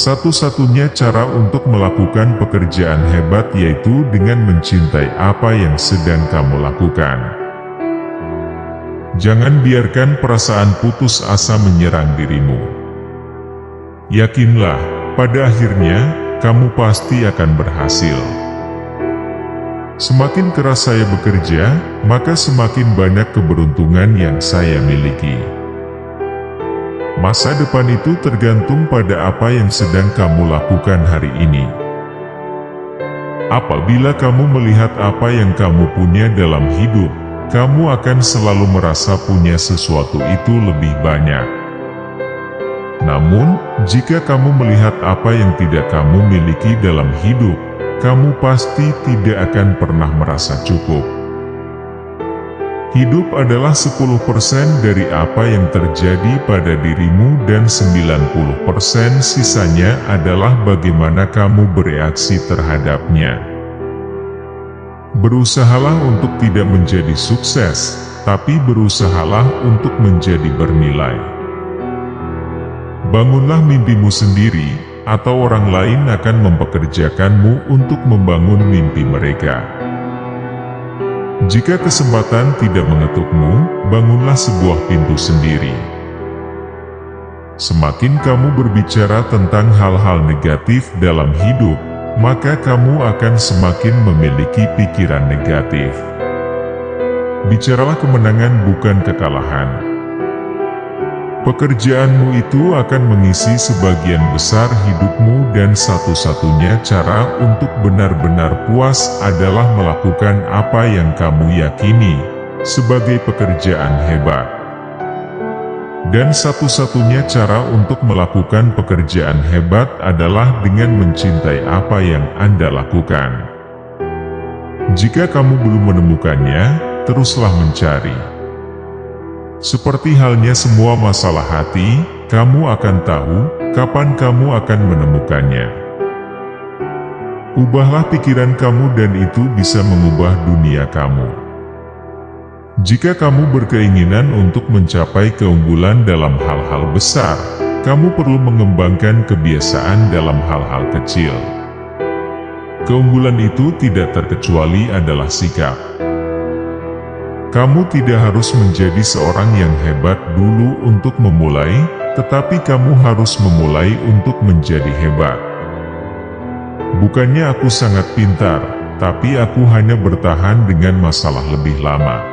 Satu-satunya cara untuk melakukan pekerjaan hebat yaitu dengan mencintai apa yang sedang kamu lakukan. Jangan biarkan perasaan putus asa menyerang dirimu. Yakinlah, pada akhirnya, kamu pasti akan berhasil. Semakin keras saya bekerja, maka semakin banyak keberuntungan yang saya miliki. Masa depan itu tergantung pada apa yang sedang kamu lakukan hari ini. Apabila kamu melihat apa yang kamu punya dalam hidup, kamu akan selalu merasa punya sesuatu itu lebih banyak. Namun, jika kamu melihat apa yang tidak kamu miliki dalam hidup, kamu pasti tidak akan pernah merasa cukup. Hidup adalah 10% dari apa yang terjadi pada dirimu dan 90% sisanya adalah bagaimana kamu bereaksi terhadapnya. Berusahalah untuk tidak menjadi sukses, tapi berusahalah untuk menjadi bernilai. Bangunlah mimpimu sendiri, atau orang lain akan mempekerjakanmu untuk membangun mimpi mereka. Jika kesempatan tidak mengetukmu, bangunlah sebuah pintu sendiri. Semakin kamu berbicara tentang hal-hal negatif dalam hidup, maka kamu akan semakin memiliki pikiran negatif. Bicaralah kemenangan bukan kekalahan. Pekerjaanmu itu akan mengisi sebagian besar hidupmu dan satu-satunya cara untuk benar-benar puas adalah melakukan apa yang kamu yakini sebagai pekerjaan hebat. Dan satu-satunya cara untuk melakukan pekerjaan hebat adalah dengan mencintai apa yang Anda lakukan. Jika kamu belum menemukannya, teruslah mencari. Seperti halnya semua masalah hati, kamu akan tahu kapan kamu akan menemukannya. Ubahlah pikiran kamu dan itu bisa mengubah dunia kamu. Jika kamu berkeinginan untuk mencapai keunggulan dalam hal-hal besar, kamu perlu mengembangkan kebiasaan dalam hal-hal kecil. Keunggulan itu tidak terkecuali adalah sikap. Kamu tidak harus menjadi seorang yang hebat dulu untuk memulai, tetapi kamu harus memulai untuk menjadi hebat. Bukannya aku sangat pintar, tapi aku hanya bertahan dengan masalah lebih lama.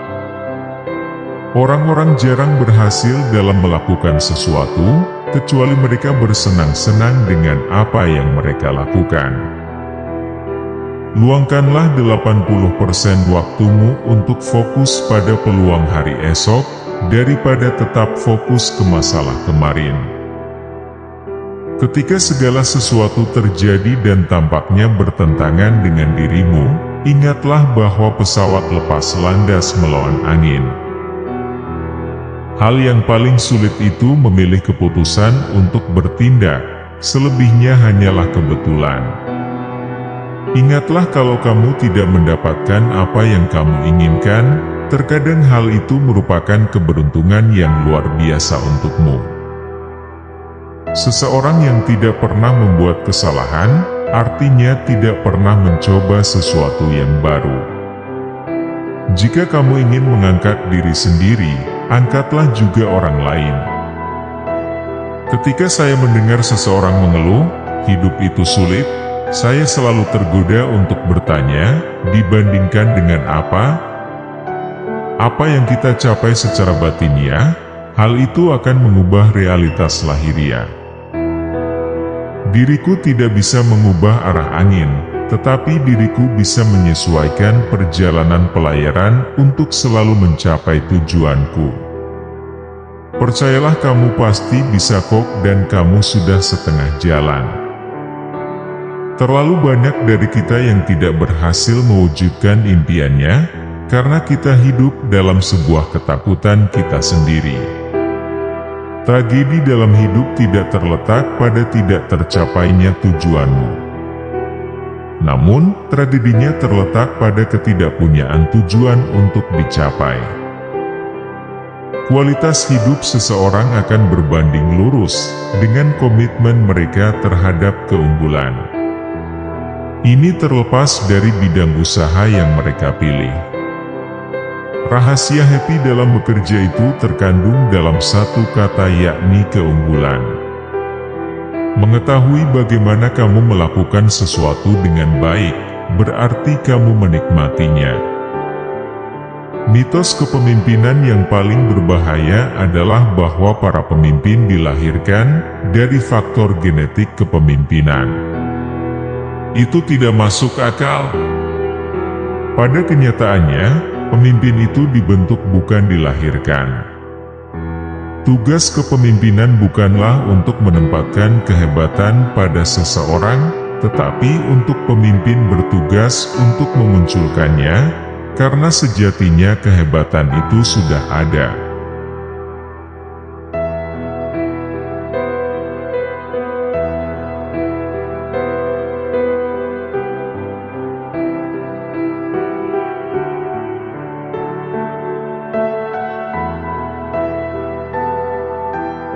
Orang-orang jarang berhasil dalam melakukan sesuatu, kecuali mereka bersenang-senang dengan apa yang mereka lakukan. Luangkanlah 80% waktumu untuk fokus pada peluang hari esok, daripada tetap fokus ke masalah kemarin. Ketika segala sesuatu terjadi dan tampaknya bertentangan dengan dirimu, ingatlah bahwa pesawat lepas landas melawan angin. Hal yang paling sulit itu memilih keputusan untuk bertindak, selebihnya hanyalah kebetulan. Ingatlah kalau kamu tidak mendapatkan apa yang kamu inginkan, terkadang hal itu merupakan keberuntungan yang luar biasa untukmu. Seseorang yang tidak pernah membuat kesalahan, artinya tidak pernah mencoba sesuatu yang baru. Jika kamu ingin mengangkat diri sendiri, angkatlah juga orang lain. Ketika saya mendengar seseorang mengeluh, hidup itu sulit, saya selalu tergoda untuk bertanya, dibandingkan dengan apa? Apa yang kita capai secara batiniah, hal itu akan mengubah realitas lahiriah. Diriku tidak bisa mengubah arah angin, tetapi diriku bisa menyesuaikan perjalanan pelayaran untuk selalu mencapai tujuanku. Percayalah kamu pasti bisa kok dan kamu sudah setengah jalan. Terlalu banyak dari kita yang tidak berhasil mewujudkan impiannya, karena kita hidup dalam sebuah ketakutan kita sendiri. Tragedi dalam hidup tidak terletak pada tidak tercapainya tujuanmu. Namun, tragedinya terletak pada ketidakpunyaan tujuan untuk dicapai. Kualitas hidup seseorang akan berbanding lurus dengan komitmen mereka terhadap keunggulan. Ini terlepas dari bidang usaha yang mereka pilih. Rahasia happy dalam bekerja itu terkandung dalam satu kata, yakni keunggulan. Mengetahui bagaimana kamu melakukan sesuatu dengan baik, berarti kamu menikmatinya. Mitos kepemimpinan yang paling berbahaya adalah bahwa para pemimpin dilahirkan dari faktor genetik kepemimpinan. Itu tidak masuk akal. Pada kenyataannya, pemimpin itu dibentuk bukan dilahirkan. Tugas kepemimpinan bukanlah untuk menempatkan kehebatan pada seseorang, tetapi untuk pemimpin bertugas untuk memunculkannya, karena sejatinya kehebatan itu sudah ada.